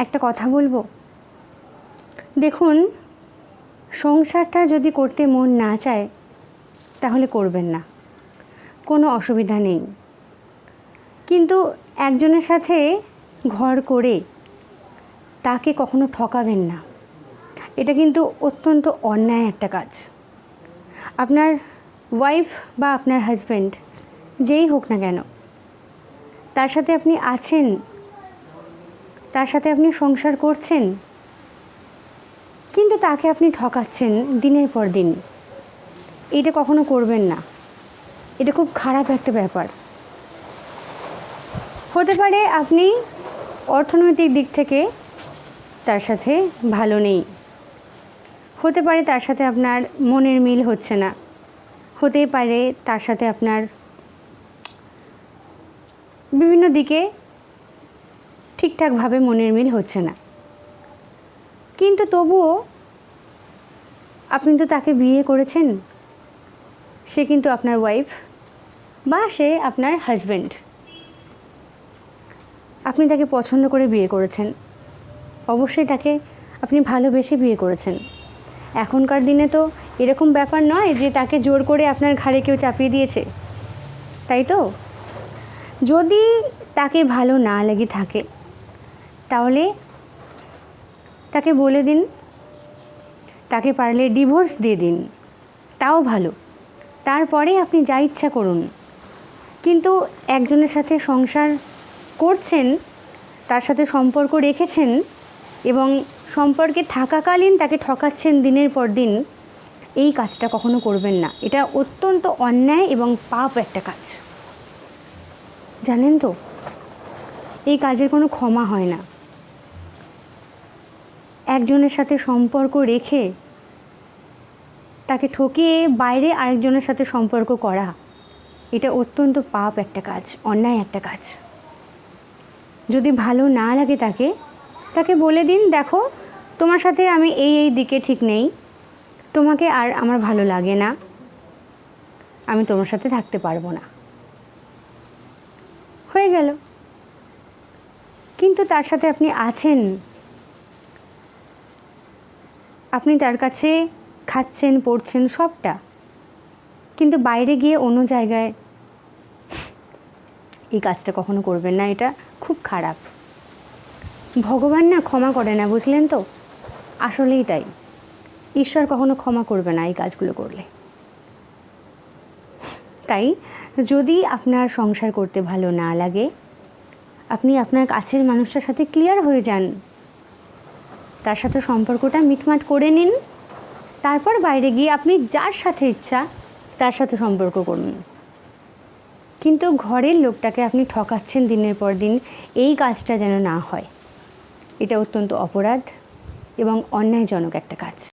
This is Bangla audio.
একটা কথা বলবো, দেখুন, সংসারটা যদি করতে মন না চায় তাহলে করবেন না, কোনো অসুবিধা নেই। কিন্তু একজনের সাথে ঘর করে তাকে কখনো ঠকাবেন না, এটা কিন্তু অত্যন্ত অন্যায় একটা কাজ। আপনার ওয়াইফ বা আপনার হাজব্যান্ড যেই হোক না কেন, তার সাথে আপনি আছেন, তার সাথে আপনি সংসার করছেন, কিন্তু তাকে আপনি ঠকাচ্ছেন দিনের পর দিন। এটা কখনো করবেন না, এটা খুব খারাপ একটা ব্যাপার। হতে পারে আপনি অর্থনৈতিক দিক থেকে তার সাথে ভালো নেই, হতে পারে তার সাথে আপনার মনের মিল হচ্ছে না, হতেই পারে তার সাথে আপনার বিভিন্ন দিকে ঠিকঠাকভাবে মনের মিল হচ্ছে না, কিন্তু তবুও আপনি তো তাকে বিয়ে করেছেন, সে কিন্তু আপনার ওয়াইফ বা সে আপনার হাজব্যান্ড। আপনি তাকে পছন্দ করে বিয়ে করেছেন, অবশ্যই তাকে আপনি ভালোবেসে বিয়ে করেছেন। এখনকার দিনে তো এরকম ব্যাপার নয় যে তাকে জোর করে আপনার ঘাড়ে কেউ চাপিয়ে দিয়েছে, তাই তো? যদি তাকে ভালো না লেগে থাকে তাহলে তাকে বলে দিন, তাকে পারলে ডিভোর্স দিয়ে দিন, তাও ভালো। তারপরে আপনি যা ইচ্ছা করুন, কিন্তু একজনের সাথে সংসার করছেন, তার সাথে সম্পর্ক রেখেছেন এবং সম্পর্কে থাকাকালীন তাকে ঠকাচ্ছেন দিনের পর দিন, এই কাজটা কখনো করবেন না। এটা অত্যন্ত অন্যায় এবং পাপ একটা কাজ, জানেন তো? এই কাজের কোনো ক্ষমা হয় না। একজনের সাথে সম্পর্ক রেখে তাকে ঠকিয়ে বাইরে আরেকজনের সাথে সম্পর্ক করা, এটা অত্যন্ত পাপ একটা কাজ, অন্যায় একটা কাজ। যদি ভালো না লাগে তাকে বলে দিন, দেখো, তোমার সাথে আমি এই দিকে ঠিক নেই, তোমাকে আর আমার ভালো লাগে না, আমি তোমার সাথে থাকতে পারবো না, হয়ে গেল। কিন্তু তার সাথে আপনি আছেন, আপনি তার কাছে খাচ্ছেন, পড়ছেন, সবটা, কিন্তু বাইরে গিয়ে অন্য জায়গায় এই কাজটা কখনো করবেন না, এটা খুব খারাপ। ভগবান না ক্ষমা করে না, বুঝলেন তো? আসলেই তাই, ঈশ্বর কখনো ক্ষমা করবে না এই কাজগুলো করলে। তাই যদি আপনার সংসার করতে ভালো না লাগে, আপনি আপনার কাছের মানুষটার সাথে ক্লিয়ার হয়ে যান, তার সাথে সম্পর্কটা মিটমাট করে নিন, তারপর বাইরে গিয়ে আপনি যার সাথে ইচ্ছা তার সাথে সম্পর্ক করুন। কিন্তু ঘরের লোকটাকে আপনি ঠকাচ্ছেন দিনের পর দিন, এই কাজটা যেন না হয়। এটা অত্যন্ত অপরাধ এবং অন্যায়জনক একটা কাজ।